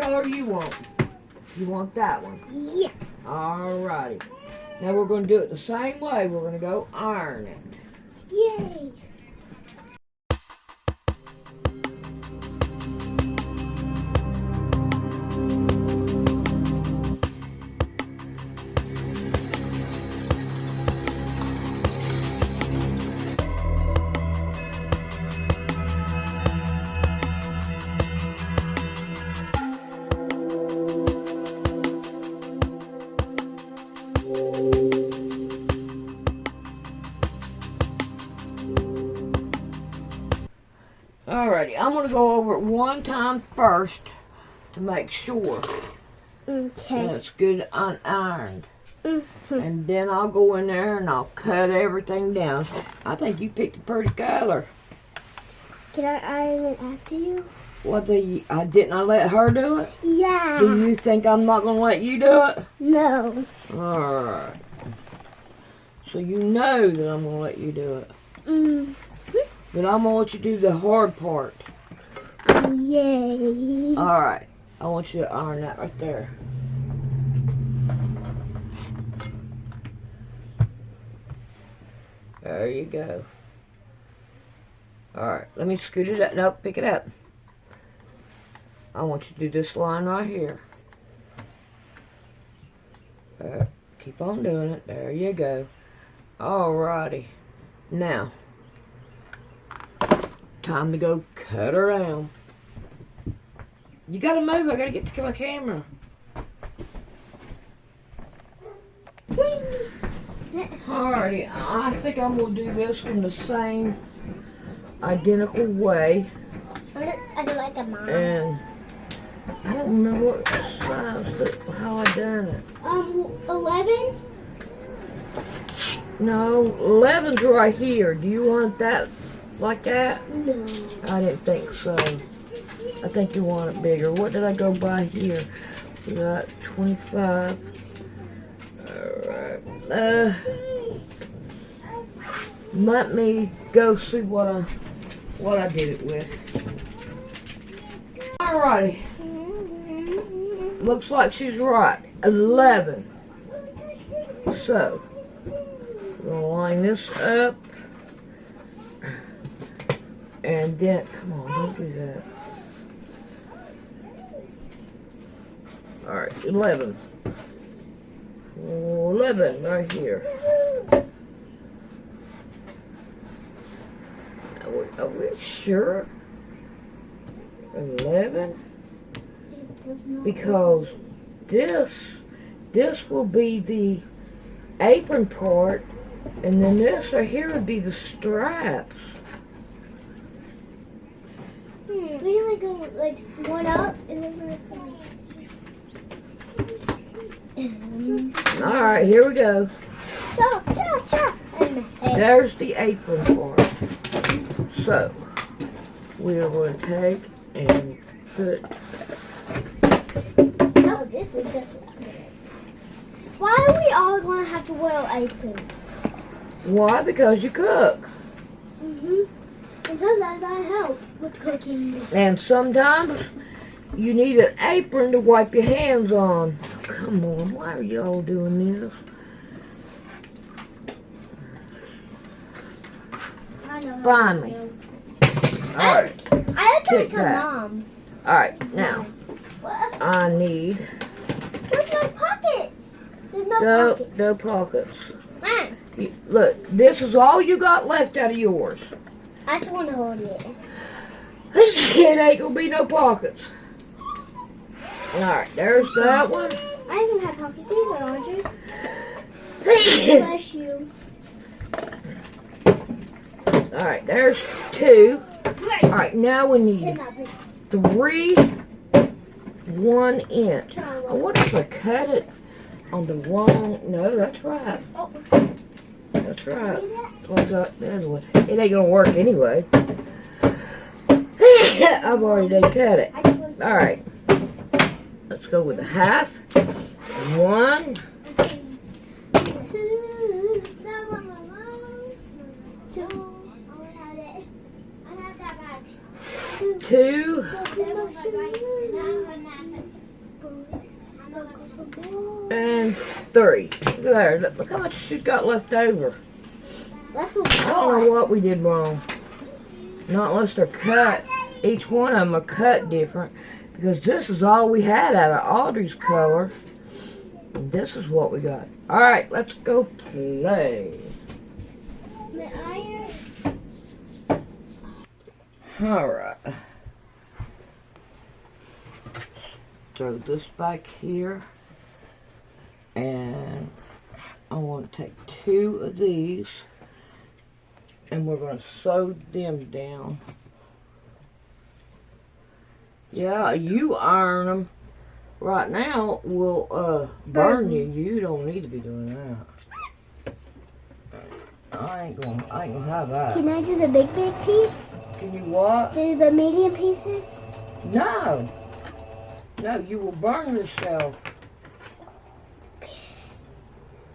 color you want? You want that one? Yeah. Alrighty. Now we're going to do it the same way. We're going to go iron it. Yay. Alrighty, I'm going to go over it one time first to make sure Okay. that it's good unironed. Mm-hmm. And then I'll go in there and I'll cut everything down. I think you picked a pretty color. Can I iron it after you? What didn't I let her do it? Yeah. Do you think I'm not going to let you do it? No. Alright. So you know that I'm going to let you do it. But I'm going to let you do the hard part. Yay. Alright. I want you to iron that right there. There you go. Alright, let me scoot it up. Nope, pick it up. I want you to do this line right here. Keep on doing it. There you go. Alrighty. Now, time to go cut her down. You gotta move. I gotta get to my camera. Alrighty, I think I'm gonna do this one the same identical way. I do like a mom. And I don't remember what size, but how I done it. 11? No, 11's right here. Do you want that like that? No. I didn't think so. I think you want it bigger. What did I go by here? We got 25. Alright. Let me go see what I did it with. Alrighty. Looks like she's right. 11. So, we're gonna line this up. And then, come on, don't do that. Alright, 11. 11 right here. Are we sure? 11? Because this will be the apron part, and then this right here would be the straps. We only go like one up and then Alright, here we go. Stop. There's the apron part. So, we are going to take and put. Oh, this is definitely good. Why are we all going to have to wear aprons? Why? Because you cook. And sometimes I help with cooking. And sometimes you need an apron to wipe your hands on. Come on, why are y'all doing this? Finally. Alright. I look Take like a that. mom. Alright, now What? I need There's no pockets. There's no pockets. no pockets. Mom, Look, this is all you got left out of yours. I just want to hold it. It ain't gonna be no pockets. Alright, there's that one. I haven't had pockets either, Audrey. Bless you. Alright, there's 2. Alright, now we need 3 1-inch. I wonder if I cut it on the wrong. No, that's right. Oh. That's right. Well, I got the other one. It ain't gonna work anyway. I've already done cut it. Alright. Let's go with a half. 1. 2. And 3. There, look how much she's got left over. That's a I don't know what we did wrong. Not unless they're cut. Each one of them are cut different. Because this is all we had out of Audrey's color. And this is what we got. Alright, let's go play. Alright. Throw this back here. And I want to take 2 of these. And we're going to sew them down. Yeah, you iron them. Right now, will burn you. You don't need to be doing that. I ain't gonna have that. Can I do the big piece? Can you what? Do the medium pieces? No. No, you will burn yourself.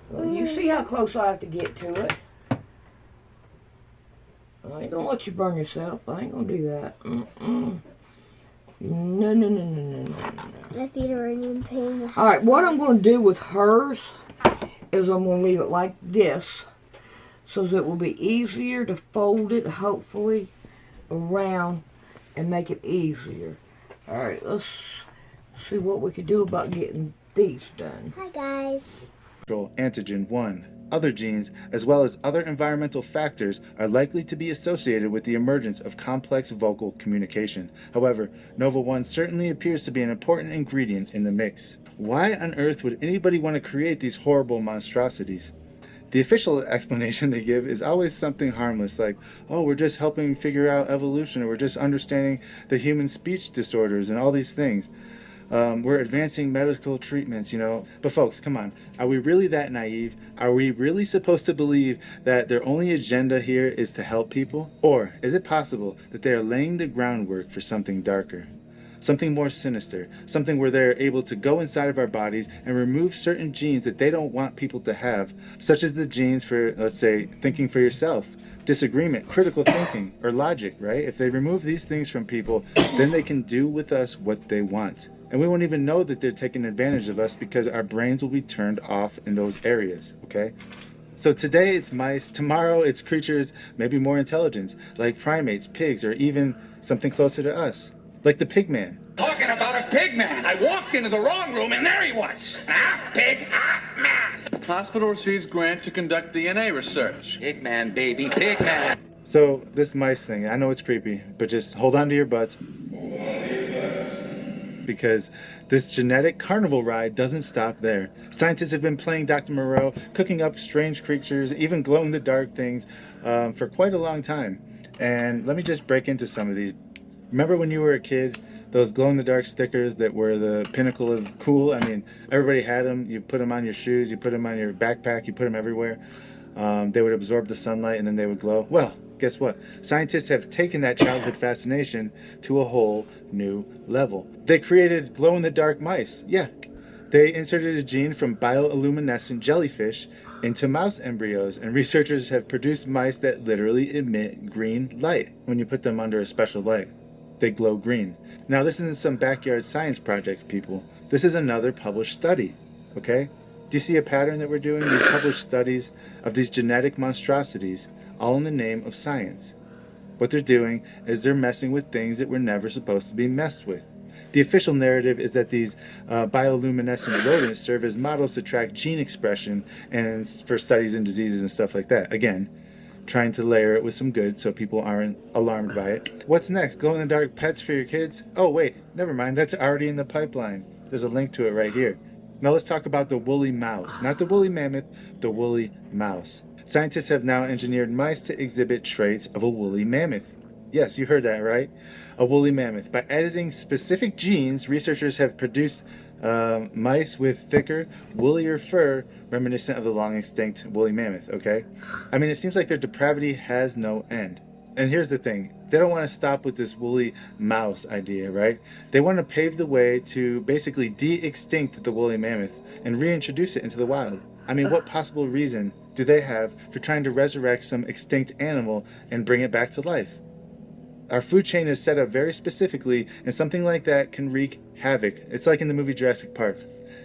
Well, you see how close I have to get to it. I ain't gonna let you burn yourself. I ain't gonna do that. No. My feet are in pain. Alright, what I'm going to do with hers is I'm going to leave it like this so that it will be easier to fold it, hopefully, around and make it easier. Alright, let's see what we can do about getting these done. Hi, guys. Antigen 1. Other genes, as well as other environmental factors, are likely to be associated with the emergence of complex vocal communication. However, Nova-1 certainly appears to be an important ingredient in the mix. Why on earth would anybody want to create these horrible monstrosities? The official explanation they give is always something harmless, like, oh, we're just helping figure out evolution, or we're just understanding the human speech disorders and all these things. We're advancing medical treatments, you know. But folks, come on. Are we really that naive? Are we really supposed to believe that their only agenda here is to help people? Or is it possible that they are laying the groundwork for something darker? Something more sinister, something where they're able to go inside of our bodies and remove certain genes that they don't want people to have, such as the genes for, let's say, thinking for yourself, disagreement, critical thinking, or logic, right? If they remove these things from people, then they can do with us what they want. And we won't even know that they're taking advantage of us because our brains will be turned off in those areas, okay? So today it's mice, tomorrow it's creatures maybe more intelligence, like primates, pigs, or even something closer to us, like the pig man. Talking about a pig man. I walked into the wrong room and there he was. Half pig, half man. Hospital receives grant to conduct DNA research. Pig man, baby, pig man. So this mice thing, I know it's creepy, but just hold on to your butts. Because this genetic carnival ride doesn't stop there. Scientists have been playing Dr. Moreau, cooking up strange creatures, even glow-in-the-dark things for quite a long time. And let me just break into some of these. Remember when you were a kid, those glow-in-the-dark stickers that were the pinnacle of cool? I mean, everybody had them. You put them on your shoes, you put them on your backpack, you put them everywhere. They would absorb the sunlight and then they would glow. Well, guess what? Scientists have taken that childhood fascination to a whole new level. They created glow-in-the-dark mice. Yeah, they inserted a gene from bioluminescent jellyfish into mouse embryos, and researchers have produced mice that literally emit green light when you put them under a special light. They glow green. Now, this isn't some backyard science project, people. This is another published study, okay? Do you see a pattern that we're doing? These published studies of these genetic monstrosities, all in the name of science. What they're doing is they're messing with things that were never supposed to be messed with. The official narrative is that these bioluminescent rodents serve as models to track gene expression and for studies in diseases and stuff like that. Again, trying to layer it with some good so people aren't alarmed by it. What's next? Glow-in-the-dark pets for your kids? Oh wait, never mind, that's already in the pipeline. There's a link to it right here. Now let's talk about the woolly mouse. Not the woolly mammoth, the woolly mouse. Scientists have now engineered mice to exhibit traits of a woolly mammoth. Yes, you heard that right. A woolly mammoth. By editing specific genes, researchers have produced mice with thicker, woollier fur reminiscent of the long extinct woolly mammoth, okay? I mean, it seems like their depravity has no end. And here's the thing. They don't want to stop with this woolly mouse idea, right? They want to pave the way to basically de-extinct the woolly mammoth and reintroduce it into the wild. I mean, what possible reason do they have for trying to resurrect some extinct animal and bring it back to life? Our food chain is set up very specifically, and something like that can wreak havoc. It's like in the movie Jurassic Park.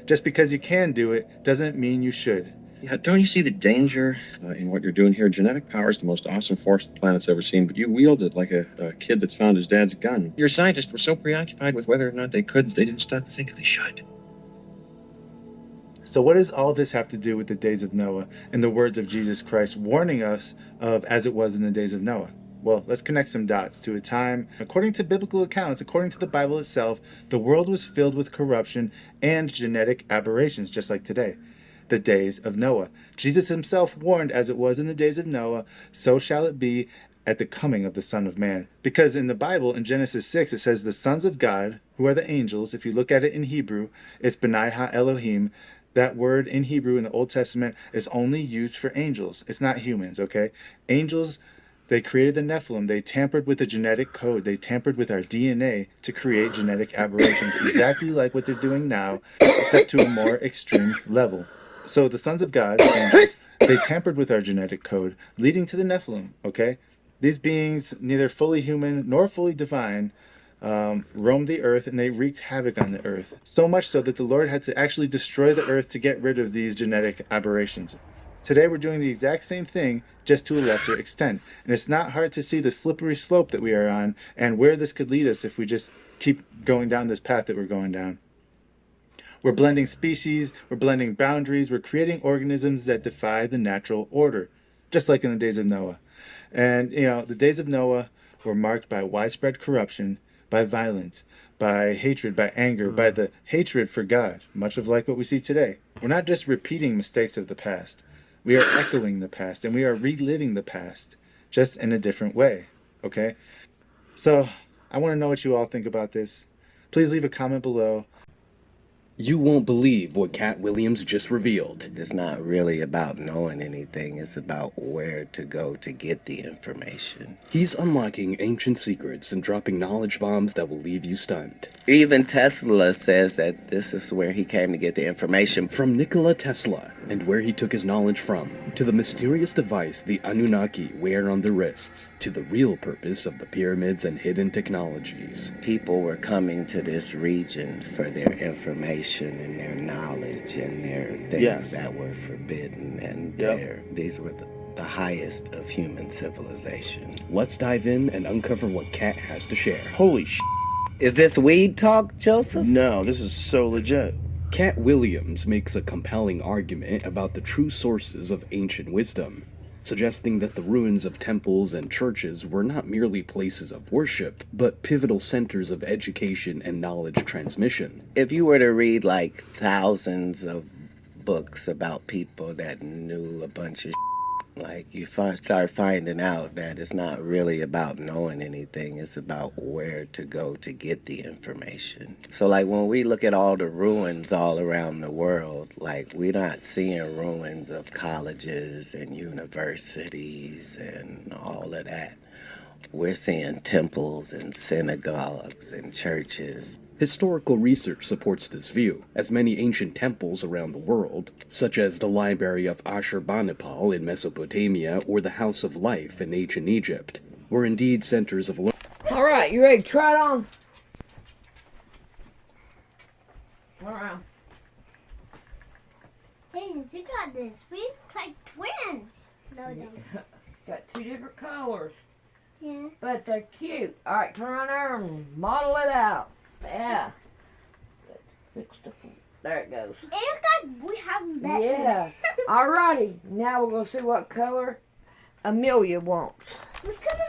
Just because you can do it doesn't mean you should. Yeah, don't you see the danger in what you're doing here? Genetic power is the most awesome force the planet's ever seen, but you wield it like a kid that's found his dad's gun. Your scientists were so preoccupied with whether or not they could, they didn't stop to think if they should. So what does all this have to do with the days of Noah and the words of Jesus Christ warning us of as it was in the days of Noah? Well, let's connect some dots to a time. According to biblical accounts, according to the Bible itself, the world was filled with corruption and genetic aberrations, just like today. The days of Noah. Jesus himself warned, as it was in the days of Noah, so shall it be at the coming of the Son of Man. Because in the Bible, in Genesis 6, it says the sons of God, who are the angels. If you look at it in Hebrew, it's B'nai Ha-Elohim. That word in Hebrew in the Old Testament is only used for angels. It's not humans, okay? Angels, they created the Nephilim. They tampered with the genetic code. They tampered with our DNA to create genetic aberrations, exactly like what they're doing now, except to a more extreme level. So the sons of God, the angels, they tampered with our genetic code, leading to the Nephilim, okay? These beings, neither fully human nor fully divine, roamed the earth, and they wreaked havoc on the earth. So much so that the Lord had to actually destroy the earth to get rid of these genetic aberrations. Today we're doing the exact same thing, just to a lesser extent. And it's not hard to see the slippery slope that we are on and where this could lead us if we just keep going down this path that we're going down. We're blending species, we're blending boundaries, we're creating organisms that defy the natural order, just like in the days of Noah. And, you know, the days of Noah were marked by widespread corruption, by violence, by hatred, by anger, by the hatred for God, much of like what we see today. We're not just repeating mistakes of the past. We are echoing the past, and we are reliving the past, just in a different way, okay? So, I want to know what you all think about this. Please leave a comment below. You won't believe what Cat Williams just revealed. It's not really about knowing anything. It's about where to go to get the information. He's unlocking ancient secrets and dropping knowledge bombs that will leave you stunned. Even Tesla says that this is where he came to get the information. From Nikola Tesla and where he took his knowledge from, to the mysterious device the Anunnaki wear on their wrists, to the real purpose of the pyramids and hidden technologies. People were coming to this region for their information and their knowledge and their things that were forbidden, and these were the highest of human civilization. Let's dive in and uncover what Cat has to share. Holy sh**. Is this weed talk, Joseph? No, this is so legit. Cat Williams makes a compelling argument about the true sources of ancient wisdom, suggesting that the ruins of temples and churches were not merely places of worship, but pivotal centers of education and knowledge transmission. If you were to read like thousands of books about people that knew a bunch of like you start finding out that it's not really about knowing anything. It's about where to go to get the information. So like when we look at all the ruins all around the world, like we're not seeing ruins of colleges and universities and all of that. We're seeing temples and synagogues and churches. Historical research supports this view, as many ancient temples around the world, such as the Library of Ashurbanipal in Mesopotamia or the House of Life in ancient Egypt, were indeed centers of learning. Alright, you ready to try it on? Alright. Hey, you got this. We look like twins. No, we don't. Got two different colors, Yeah. but they're cute. Alright, turn around there and model it out. Yeah. Fix the there it goes. It looks like we have that. Yeah. Alrighty, now we're gonna see what color Amelia wants. Let's come,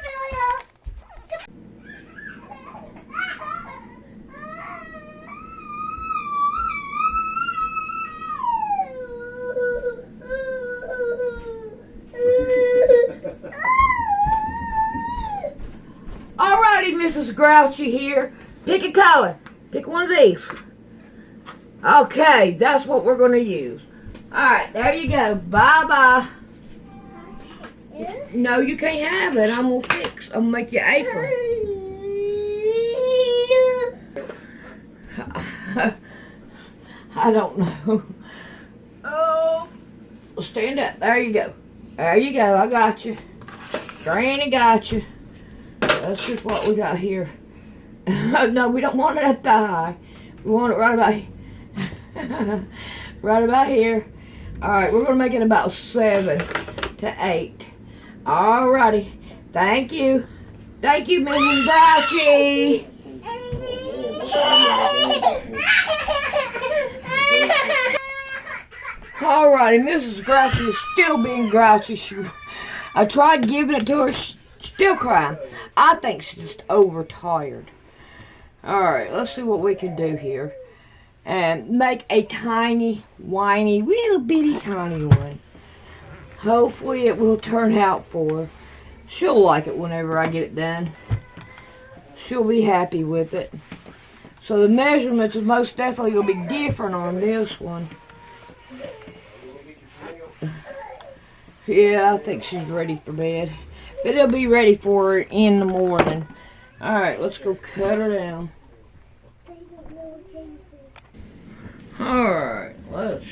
Alrighty, Mrs. Grouchy here. Pick a color. Pick one of these. Okay, that's what we're going to use. Alright, there you go. Bye-bye. No, you can't have it. I'm going to fix. I'm going to make you apron. I don't know. Oh, stand up. There you go. There you go. I got you. Granny got you. let's see what we got here. No, we don't want it at the high. We want it right about here. Right about here. Alright, we're going to make it about 7 to 8. Alrighty. Thank you. Thank you, Mrs. Grouchy. Alrighty, Mrs. Grouchy is still being grouchy. I tried giving it to her. She's still crying. I think she's just overtired. Alright, let's see what we can do here. And make a tiny, whiny, little bitty tiny one. Hopefully it will turn out for her. She'll like it whenever I get it done. She'll be happy with it. So the measurements is most definitely going to be different on this one. Yeah, I think she's ready for bed. But it'll be ready for her in the morning. Alright, let's go cut her down. Alright, let's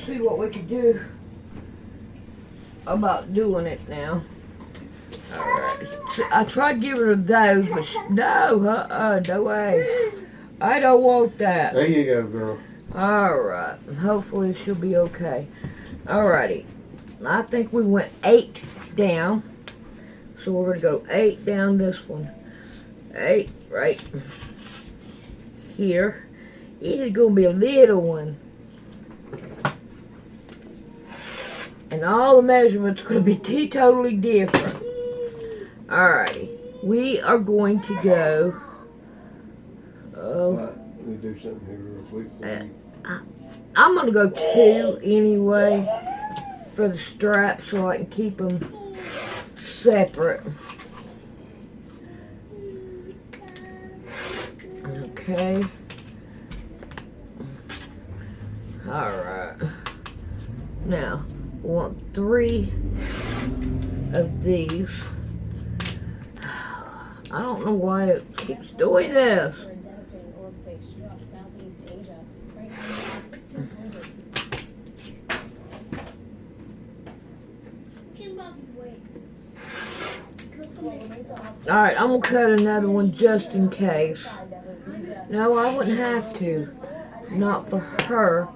see what we can do about doing it now. Alright, I tried giving her those, but no way. I don't want that. There you go, girl. Alright, hopefully she'll be okay. Alrighty, I think we went 8 down. So we're going to go 8 down this one. 8 right here. It is going to be a little one. And all the measurements are going to be totally different. Alrighty. We are going to go... Let me do something here real quick. I'm going to go 2 anyway for the straps so I can keep them separate. Okay. Alright. Now, we want 3 of these. I don't know why it keeps doing this. Alright, I'm going to cut another one just in case. No, I wouldn't have to. Not for her.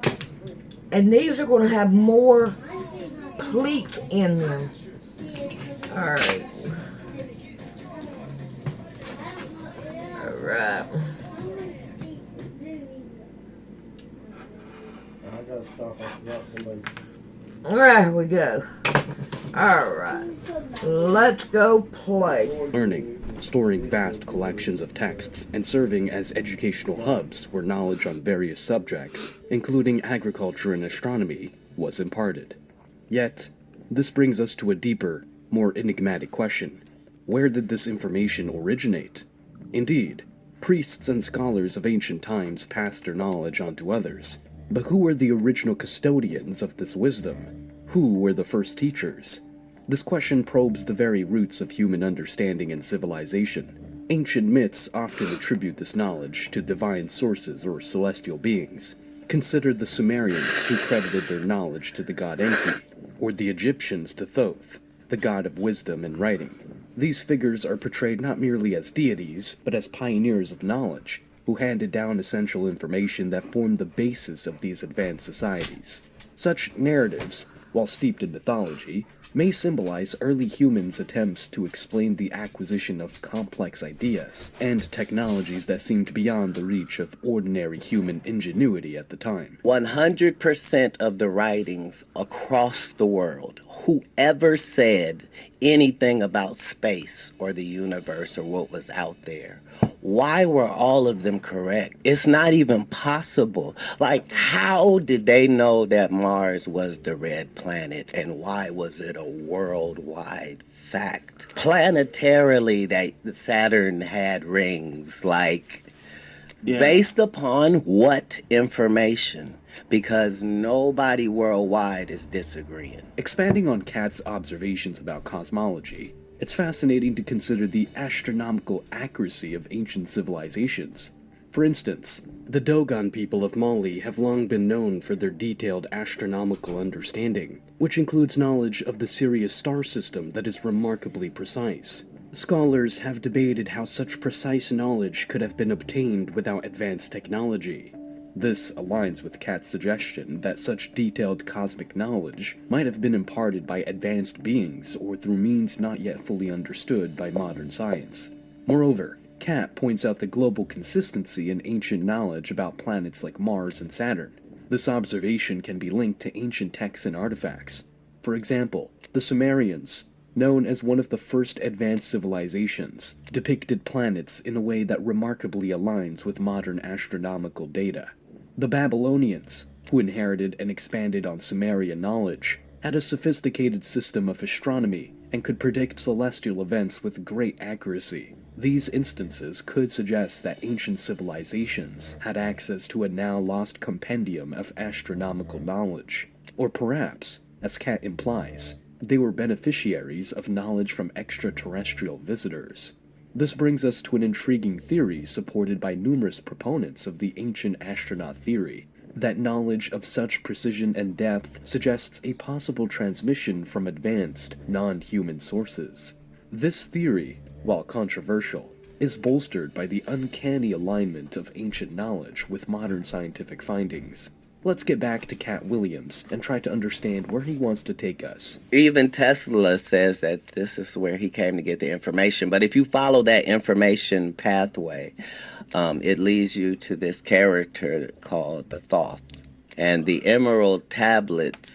And these are going to have more pleats in them. Alright. Alright. I gotta stop. I forgot somebody. There we go. Alright. Let's go play. Learning, storing vast collections of texts, and serving as educational hubs where knowledge on various subjects, including agriculture and astronomy, was imparted. Yet, this brings us to a deeper, more enigmatic question. Where did this information originate? Indeed, priests and scholars of ancient times passed their knowledge on to others. But who were the original custodians of this wisdom? Who were the first teachers? This question probes the very roots of human understanding and civilization. Ancient myths often attribute this knowledge to divine sources or celestial beings. Consider the Sumerians, who credited their knowledge to the god Enki, or the Egyptians to Thoth, the god of wisdom and writing. These figures are portrayed not merely as deities, but as pioneers of knowledge, who handed down essential information that formed the basis of these advanced societies. Such narratives, while steeped in mythology, may symbolize early humans' attempts to explain the acquisition of complex ideas and technologies that seemed beyond the reach of ordinary human ingenuity at the time. 100% of the writings across the world, whoever said anything about space or the universe or what was out there, why were all of them correct? It's not even possible. Like, how did they know that Mars was the red planet, and why was it a worldwide fact? Planetarily, that Saturn had rings, like, based upon what information? Because nobody worldwide is disagreeing. Expanding on Kat's observations about cosmology, it's fascinating to consider the astronomical accuracy of ancient civilizations. For instance, the Dogon people of Mali have long been known for their detailed astronomical understanding, which includes knowledge of the Sirius star system that is remarkably precise. Scholars have debated how such precise knowledge could have been obtained without advanced technology. This aligns with Kat's suggestion that such detailed cosmic knowledge might have been imparted by advanced beings or through means not yet fully understood by modern science. Moreover, Kat points out the global consistency in ancient knowledge about planets like Mars and Saturn. This observation can be linked to ancient texts and artifacts. For example, the Sumerians, known as one of the first advanced civilizations, depicted planets in a way that remarkably aligns with modern astronomical data. The Babylonians, who inherited and expanded on Sumerian knowledge, had a sophisticated system of astronomy and could predict celestial events with great accuracy. These instances could suggest that ancient civilizations had access to a now lost compendium of astronomical knowledge. Or perhaps, as Kat implies, they were beneficiaries of knowledge from extraterrestrial visitors. This brings us to an intriguing theory supported by numerous proponents of the ancient astronaut theory, that knowledge of such precision and depth suggests a possible transmission from advanced, non-human sources. This theory, while controversial, is bolstered by the uncanny alignment of ancient knowledge with modern scientific findings. Let's get back to Cat Williams and try to understand where he wants to take us. Even Tesla says that this is where he came to get the information. But if you follow that information pathway, it leads you to this character called the Thoth. And the emerald tablets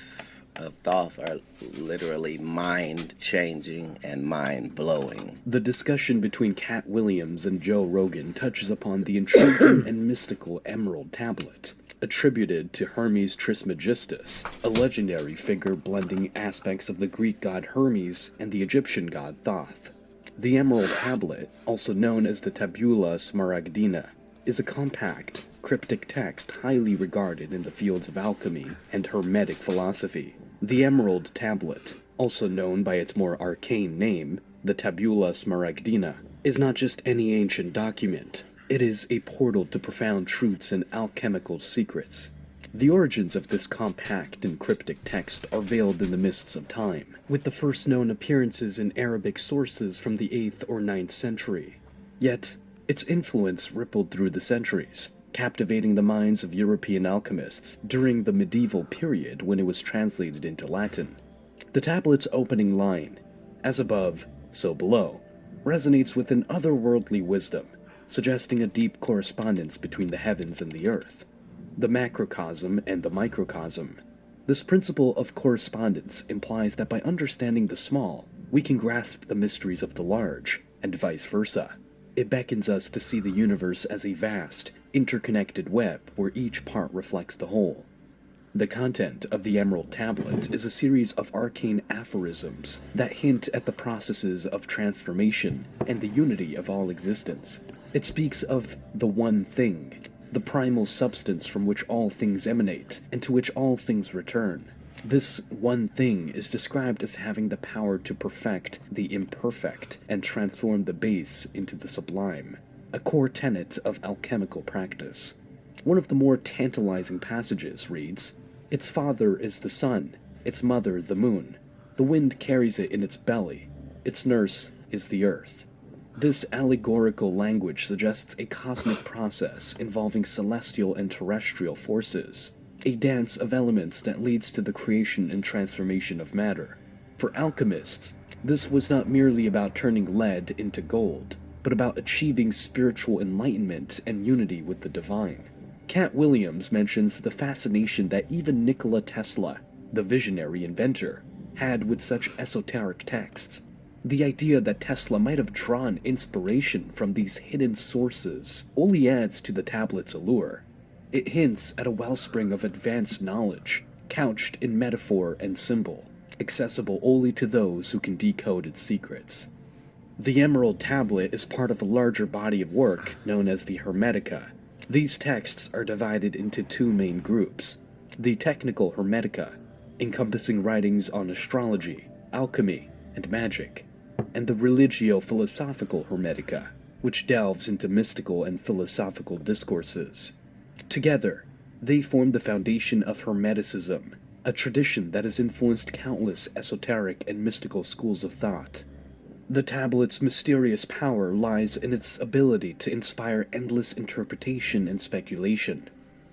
of Thoth are literally mind-changing and mind-blowing. The discussion between Cat Williams and Joe Rogan touches upon the intriguing and mystical emerald tablet, attributed to Hermes Trismegistus, a legendary figure blending aspects of the Greek god Hermes and the Egyptian god Thoth. The Emerald Tablet, also known as the Tabula Smaragdina, is a compact, cryptic text highly regarded in the fields of alchemy and Hermetic philosophy. The Emerald Tablet, also known by its more arcane name, the Tabula Smaragdina, is not just any ancient document. It is a portal to profound truths and alchemical secrets. The origins of this compact and cryptic text are veiled in the mists of time, with the first known appearances in Arabic sources from the 8th or 9th century. Yet, its influence rippled through the centuries, captivating the minds of European alchemists during the medieval period when it was translated into Latin. The tablet's opening line, "As above, so below," resonates with an otherworldly wisdom, suggesting a deep correspondence between the heavens and the earth, the macrocosm and the microcosm. This principle of correspondence implies that by understanding the small, we can grasp the mysteries of the large, and vice versa. It beckons us to see the universe as a vast, interconnected web where each part reflects the whole. The content of the Emerald Tablet is a series of arcane aphorisms that hint at the processes of transformation and the unity of all existence. It speaks of the one thing, the primal substance from which all things emanate and to which all things return. This one thing is described as having the power to perfect the imperfect and transform the base into the sublime, a core tenet of alchemical practice. One of the more tantalizing passages reads, "Its father is the sun, its mother the moon. The wind carries it in its belly. Its nurse is the earth." This allegorical language suggests a cosmic process involving celestial and terrestrial forces, a dance of elements that leads to the creation and transformation of matter. For alchemists, this was not merely about turning lead into gold, but about achieving spiritual enlightenment and unity with the divine. Cat Williams mentions the fascination that even Nikola Tesla, the visionary inventor, had with such esoteric texts. The idea that Tesla might have drawn inspiration from these hidden sources only adds to the tablet's allure. It hints at a wellspring of advanced knowledge, couched in metaphor and symbol, accessible only to those who can decode its secrets. The Emerald Tablet is part of a larger body of work known as the Hermetica. These texts are divided into two main groups: the Technical Hermetica, encompassing writings on astrology, alchemy, and magic, and the Religio-Philosophical Hermetica, which delves into mystical and philosophical discourses. Together, they form the foundation of Hermeticism, a tradition that has influenced countless esoteric and mystical schools of thought. The tablet's mysterious power lies in its ability to inspire endless interpretation and speculation.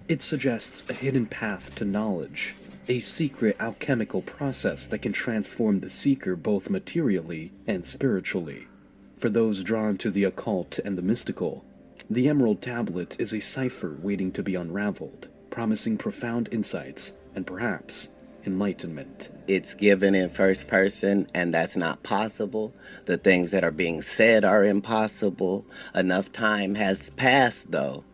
It suggests a hidden path to knowledge, a secret alchemical process that can transform the seeker both materially and spiritually. For those drawn to the occult and the mystical, the Emerald Tablet is a cipher waiting to be unraveled, promising profound insights and perhaps enlightenment. It's given in first person, and that's not possible. The things that are being said are impossible. Enough time has passed, though,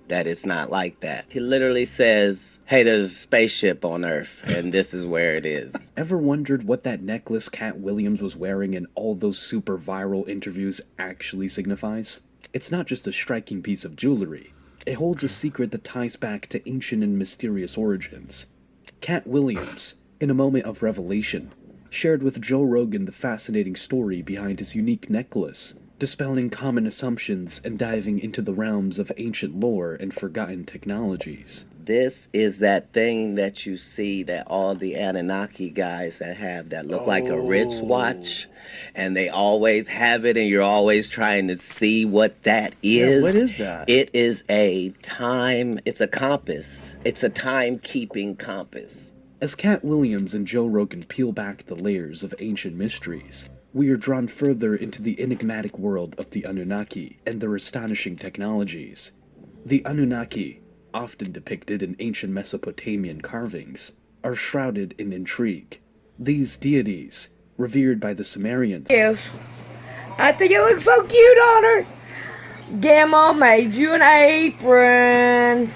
that it's not like that. He literally says, hey, there's a spaceship on Earth, and this is where it is. Ever wondered what that necklace Cat Williams was wearing in all those super viral interviews actually signifies? It's not just a striking piece of jewelry. It holds a secret that ties back to ancient and mysterious origins. Cat Williams, in a moment of revelation, shared with Joe Rogan the fascinating story behind his unique necklace, dispelling common assumptions and diving into the realms of ancient lore and forgotten technologies. This is that thing that you see that all the Anunnaki guys that look like a wristwatch, and they always have it, and you're always trying to see what that is. Yeah, what is that? It is it's a compass. It's a time-keeping compass. As Cat Williams and Joe Rogan peel back the layers of ancient mysteries, we are drawn further into the enigmatic world of the Anunnaki and their astonishing technologies. The Anunnaki, often depicted in ancient Mesopotamian carvings, are shrouded in intrigue. These deities, revered by the Sumerians, Yes. I think it looks so cute on her. Grandma made you an apron.